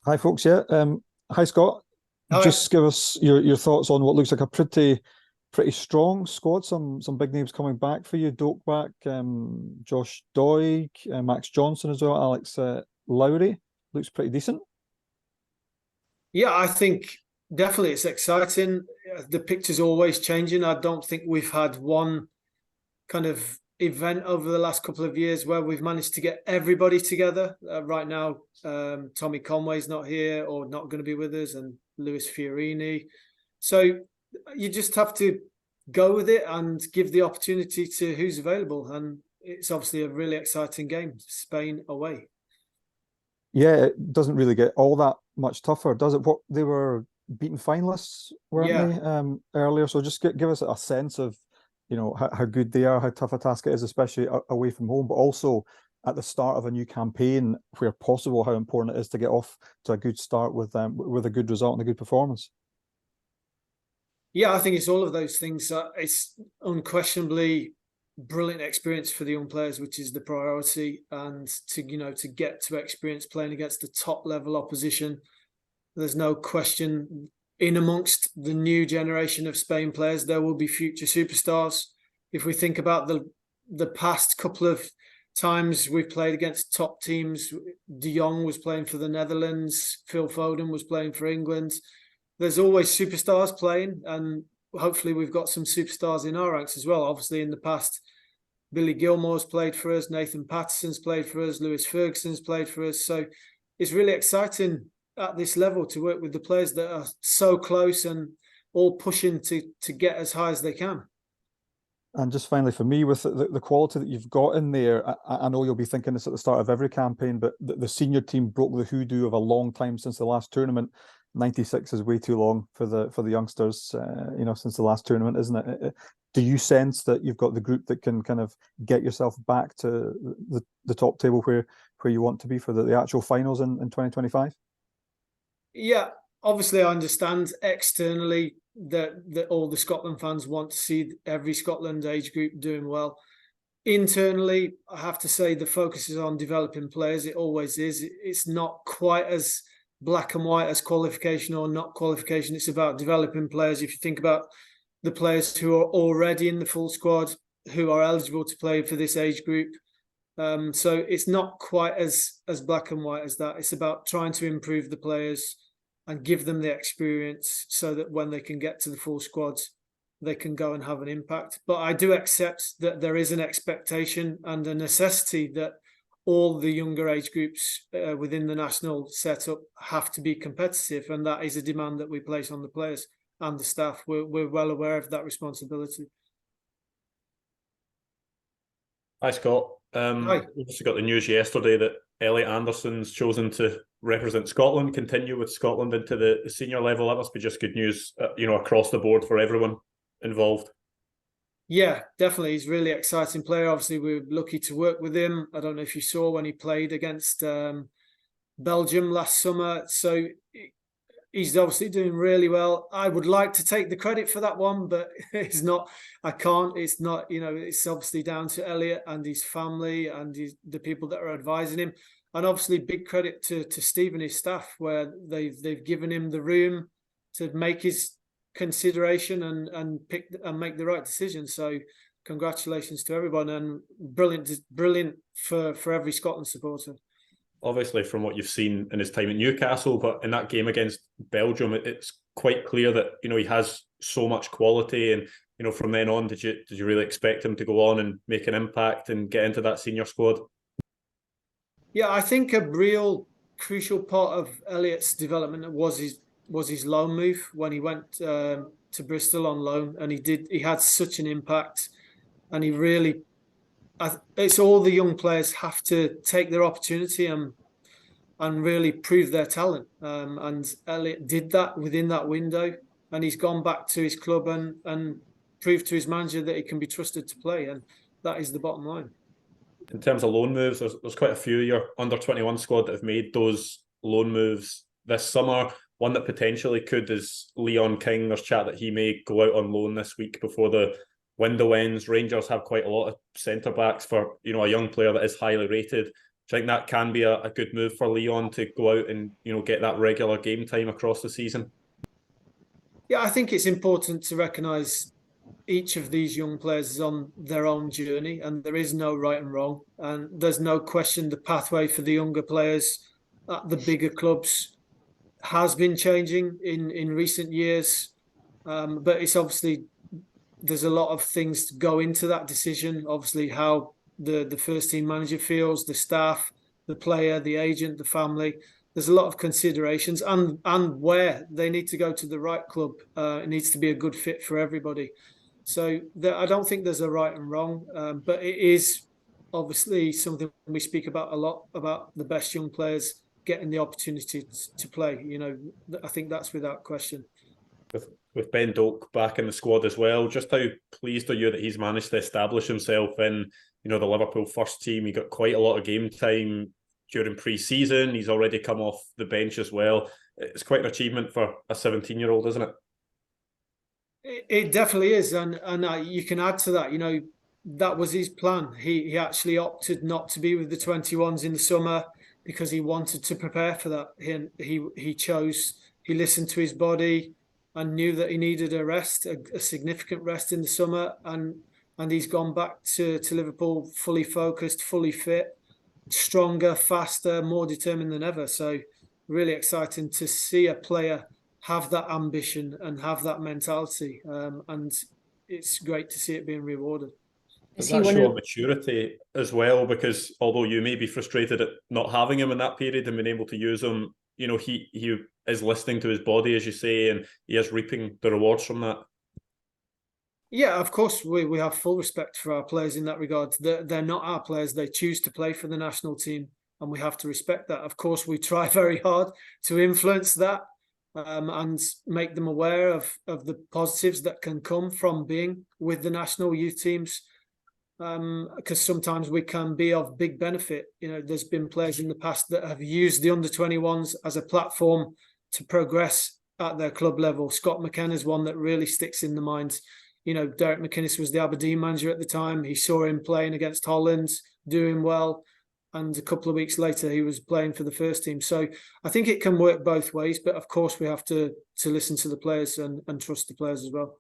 Hi, folks. Yeah. Hi, Scott. Hi. Just give us your thoughts on what looks like a pretty strong squad. Some big names coming back for you. Doak back, Josh Doig, Max Johnson as well. Alex Lowry looks pretty decent. Yeah, I think definitely it's exciting. The picture's always changing. I don't think we've had one kind of event over the last couple of years where we've managed to get everybody together. Right now, Tommy Conway's not here or not going to be with us, and Lewis Fiorini. So you just have to go with it and give the opportunity to who's available. And it's obviously a really exciting game, Spain away. Yeah, it doesn't really get all that much tougher, does it? What they were beaten finalists, weren't Yeah, they, earlier? So just give us a sense of, how good they are, how tough a task it is, especially away from home, but also at the start of a new campaign, where possible, how important it is to get off to a good start with a good result and a good performance. Yeah, I think it's all of those things. It's unquestionably brilliant experience for the young players, which is the priority, and to get to experience playing against the top level opposition. There's no question in amongst the new generation of Spain players, there will be future superstars. If we think about the past couple of times we've played against top teams, De Jong was playing for the Netherlands, Phil Foden was playing for England. There's always superstars playing, and hopefully we've got some superstars in our ranks as well. Obviously, in the past, Billy Gilmore's played for us, Nathan Patterson's played for us, Lewis Ferguson's played for us. So it's really exciting at this level to work with the players that are so close and all pushing to get as high as they can. And just finally, for me, with the quality that you've got in there, I know you'll be thinking this at the start of every campaign, but the senior team broke the hoodoo of a long time since the last tournament. 96 is way too long for the youngsters, since the last tournament, isn't it? Do you sense that you've got the group that can kind of get yourself back to the top table where you want to be for the actual finals in 2025? Yeah, obviously I understand externally that all the Scotland fans want to see every Scotland age group doing well. Internally, I have to say the focus is on developing players. It always is. It's not quite as black and white as qualification or not qualification. It's about developing players. If you think about the players who are already in the full squad, who are eligible to play for this age group. So it's not quite as black and white as that. It's about trying to improve the players and give them the experience so that when they can get to the full squads, they can go and have an impact. But I do accept that there is an expectation and a necessity that all the younger age groups within the national setup have to be competitive, and that is a demand that we place on the players and the staff. We're well aware of that responsibility. Hi, Scott. Hi. We also got the news yesterday that Elliot Anderson's chosen to represent Scotland, continue with Scotland into the senior level. That must be just good news, across the board for everyone involved. Yeah, definitely. He's a really exciting player. Obviously, we're lucky to work with him. I don't know if you saw when he played against Belgium last summer. So he's obviously doing really well. I would like to take the credit for that one, but it's not. I can't. It's not. It's obviously down to Elliot and his family and the people that are advising him. And obviously, big credit to Steve and his staff, where they've given him the room to make his consideration and pick and make the right decision. So congratulations to everyone, and brilliant for every Scotland supporter. Obviously, from what you've seen in his time at Newcastle, but in that game against Belgium, it's quite clear that he has so much quality. And from then on, did you really expect him to go on and make an impact and get into that senior squad? Yeah, I think a real crucial part of Elliot's development was his loan move when he went to Bristol on loan, and he had such an impact, and he really. It's all the young players have to take their opportunity and really prove their talent. And Elliot did that within that window, and he's gone back to his club and proved to his manager that he can be trusted to play, and that is the bottom line. In terms of loan moves, there's quite a few of your under-21 squad that have made those loan moves this summer. One that potentially could is Leon King. There's chat that he may go out on loan this week before the window ends. Rangers have quite a lot of centre-backs for a young player that is highly rated. Do you think that can be a good move for Leon to go out and, you know, get that regular game time across the season? Yeah, I think it's important to recognise each of these young players is on their own journey, and there is no right and wrong. And there's no question the pathway for the younger players at the bigger clubs has been changing in recent years. But it's obviously, there's a lot of things to go into that decision. Obviously, how the first team manager feels, the staff, the player, the agent, the family. There's a lot of considerations, and where they need to go to the right club. It needs to be a good fit for everybody. So I don't think there's a right and wrong, but it is obviously something we speak about a lot, about the best young players getting the opportunity to play. You know, I think that's without question. With Ben Doak back in the squad as well, just how pleased are you that he's managed to establish himself in, you know, the Liverpool first team? He got quite a lot of game time during pre-season. He's already come off the bench as well. It's quite an achievement for a 17-year-old, isn't it? It definitely is, and you can add to that. You know, that was his plan. He actually opted not to be with the 21s in the summer because he wanted to prepare for that. He chose. He listened to his body and knew that he needed a rest, a significant rest in the summer, and he's gone back to Liverpool fully focused, fully fit, stronger, faster, more determined than ever. So really exciting to see a player have that ambition and have that mentality, and it's great to see it being rewarded. Does that show maturity as well? Because although you may be frustrated at not having him in that period and being able to use him, you know, he is listening to his body, as you say, and he is reaping the rewards from that. Yeah, of course, we have full respect for our players in that regard. They're not our players. They choose to play for the national team, and we have to respect that. Of course, we try very hard to influence that, and make them aware of the positives that can come from being with the national youth teams, because sometimes we can be of big benefit. You know, there's been players in the past that have used the under-21s as a platform to progress at their club level. Scot McKenna is one that really sticks in the minds. You know, Derek McInnes was the Aberdeen manager at the time. He saw him playing against Holland, doing well, and a couple of weeks later he was playing for the first team. So I think it can work both ways, but of course we have to listen to the players and trust the players as well.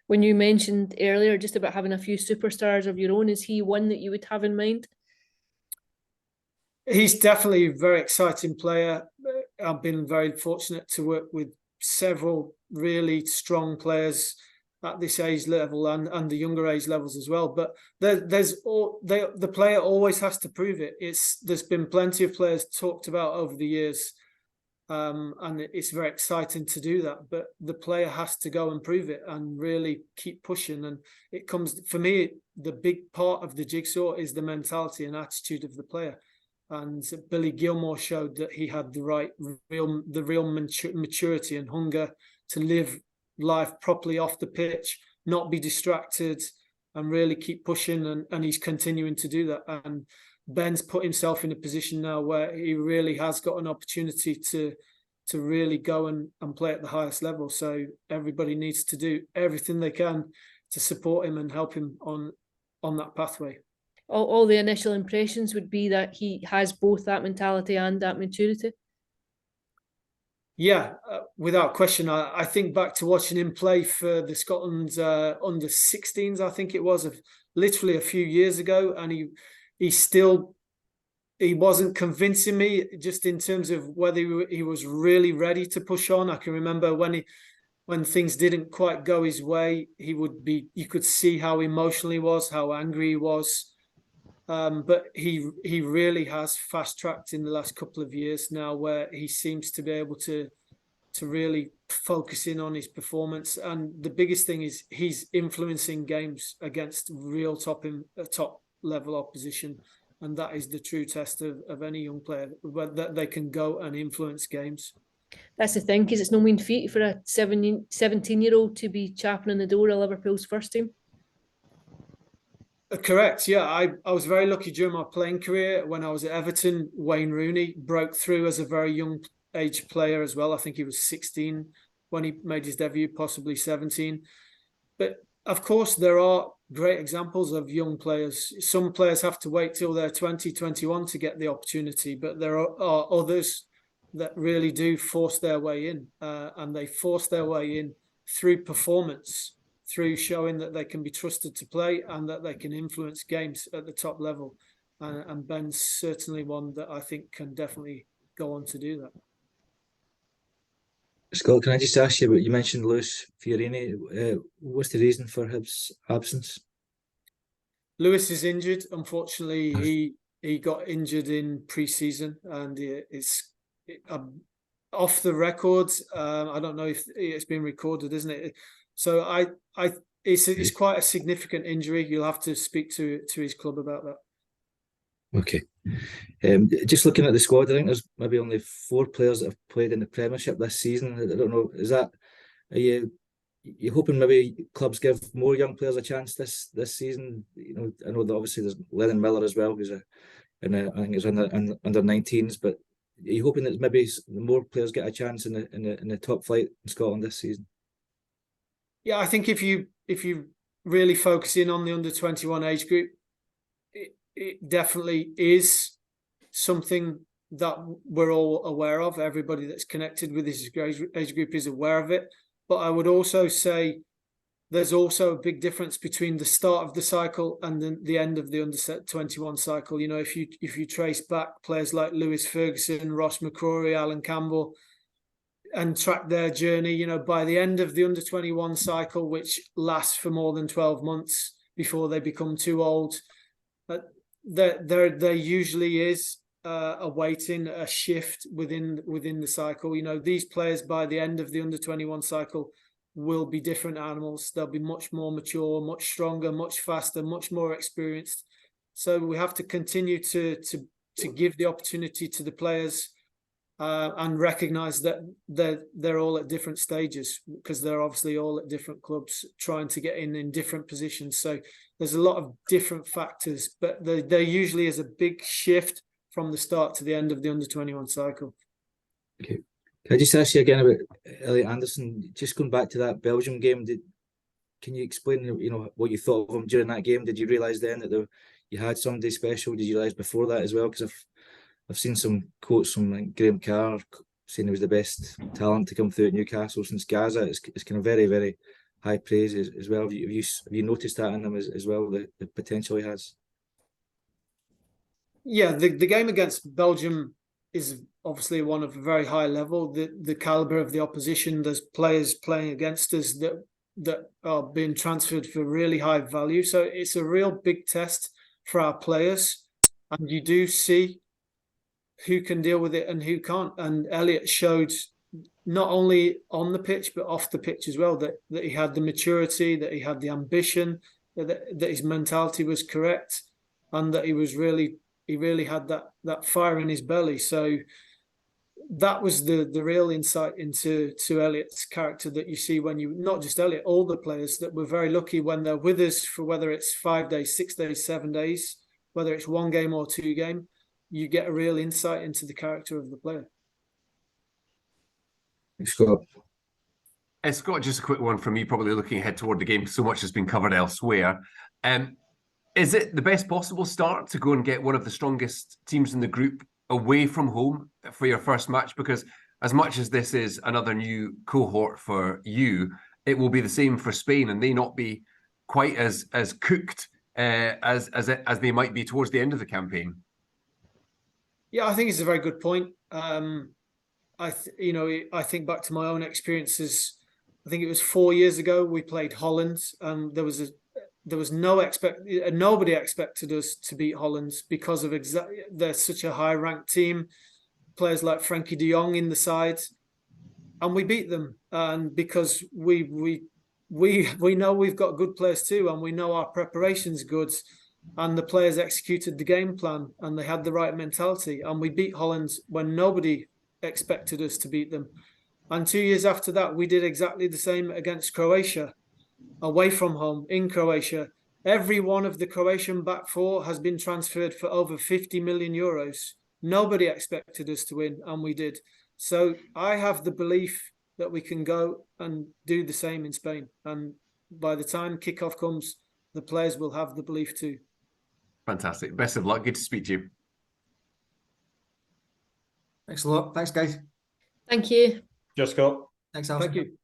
When you mentioned earlier just about having a few superstars of your own, is he one that you would have in mind? He's definitely a very exciting player. I've been very fortunate to work with several really strong players at this age level and the younger age levels as well. But the player always has to prove it. There's been plenty of players talked about over the years, and it's very exciting to do that. But the player has to go and prove it and really keep pushing. And it comes, for me, the big part of the jigsaw is the mentality and attitude of the player. And Billy Gilmore showed that he had the real maturity and hunger to live life properly off the pitch, not be distracted, and really keep pushing. And he's continuing to do that. And Ben's put himself in a position now where he really has got an opportunity to really go and play at the highest level. So everybody needs to do everything they can to support him and help him on that pathway. All the initial impressions would be that he has both that mentality and that maturity. Yeah, without question. I think back to watching him play for the Scotland under-16s, I think it was, literally a few years ago, and he wasn't convincing me just in terms of whether he was really ready to push on. I can remember when things didn't quite go his way, you could see how emotional he was, how angry he was. But he really has fast-tracked in the last couple of years now, where he seems to be able to really focus in on his performance. And the biggest thing is he's influencing games against real top-level opposition. And that is the true test of any young player, that they can go and influence games. That's the thing, because it's no mean feat for a 17-year-old to be chapping on the door of Liverpool's first team. Correct. Yeah, I was very lucky during my playing career. When I was at Everton, Wayne Rooney broke through as a very young age player as well. I think he was 16 when he made his debut, possibly 17. But of course, there are great examples of young players. Some players have to wait till they're 20, 21 to get the opportunity, but there are others that really do force their way in, and they force their way in through performance, through showing that they can be trusted to play and that they can influence games at the top level. And Ben's certainly one that I think can definitely go on to do that. Scott, can I just ask you about, you mentioned Lewis Fiorini. What's the reason for his absence? Lewis is injured. Unfortunately, he got injured in pre-season, and it's off the record. I don't know if it's been recorded, isn't it? So it's quite a significant injury. You'll have to speak to his club about that. Okay. Just looking at the squad, I think there's maybe only 4 players that have played in the Premiership this season. I don't know, are you hoping maybe clubs give more young players a chance this season? You know, I know that obviously there's Lennon Miller as well, who's I think he's under 19s, but are you hoping that maybe more players get a chance in the top flight in Scotland this season? Yeah, I think if you really focus in on the under-21 age group, it definitely is something that we're all aware of. Everybody that's connected with this age group is aware of it. But I would also say there's also a big difference between the start of the cycle and the end of the under-21 cycle. You know, if you trace back players like Lewis Ferguson, Ross McCrory, Alan Campbell, and track their journey, you know, by the end of the under-21 cycle, which lasts for more than 12 months before they become too old, there usually is a shift within the cycle. You know, these players by the end of the under-21 cycle will be different animals. They'll be much more mature, much stronger, much faster, much more experienced. So we have to continue to give the opportunity to the players and recognise that they're all at different stages, because they're obviously all at different clubs trying to get in different positions. So there's a lot of different factors, but there usually is a big shift from the start to the end of the under-21 cycle. Okay. Can I just ask you again about Elliot Anderson? Just going back to that Belgium game, can you explain, you know, what you thought of him during that game? Did you realise then that you had somebody special? Did you realise before that as well? Because I've seen some quotes from like Graham Carr saying he was the best talent to come through at Newcastle since Gaza. It's kind of very, very high praise as well. Have you noticed that in him as well, the potential he has? Yeah, the game against Belgium is obviously one of a very high level. The caliber of the opposition, there's players playing against us that are being transferred for really high value. So it's a real big test for our players, and you do see who can deal with it and who can't. And Elliot showed not only on the pitch but off the pitch as well that he had the maturity, that he had the ambition, that his mentality was correct, and that he really had that fire in his belly. So that was the real insight into Elliot's character that you see when you, not just Elliot, all the players that were very lucky when they're with us for whether it's 5 days, 6 days, 7 days, whether it's 1 game or 2 game, you get a real insight into the character of the player. Scott. Scott, just a quick one from me, probably looking ahead toward the game. So much has been covered elsewhere. Is it the best possible start to go and get one of the strongest teams in the group away from home for your first match? Because as much as this is another new cohort for you, it will be the same for Spain, and they not be quite as cooked as they might be towards the end of the campaign. Yeah, I think it's a very good point. I think back to my own experiences. I think it was 4 years ago we played Holland, and nobody expected us to beat Holland because of they're such a high ranked team, players like Frankie de Jong in the side, and we beat them. And because we know we've got good players too, and we know our preparation's good, and the players executed the game plan and they had the right mentality, and we beat Holland when nobody expected us to beat them. And 2 years after that, we did exactly the same against Croatia, away from home in Croatia. Every one of the Croatian back four has been transferred for over 50 million euros. Nobody expected us to win, and we did. So I have the belief that we can go and do the same in Spain. And by the time kickoff comes, the players will have the belief too. Fantastic. Best of luck. Good to speak to you. Thanks a lot. Thanks, guys. Thank you. Just Scott. Thanks, Alison. Thank you.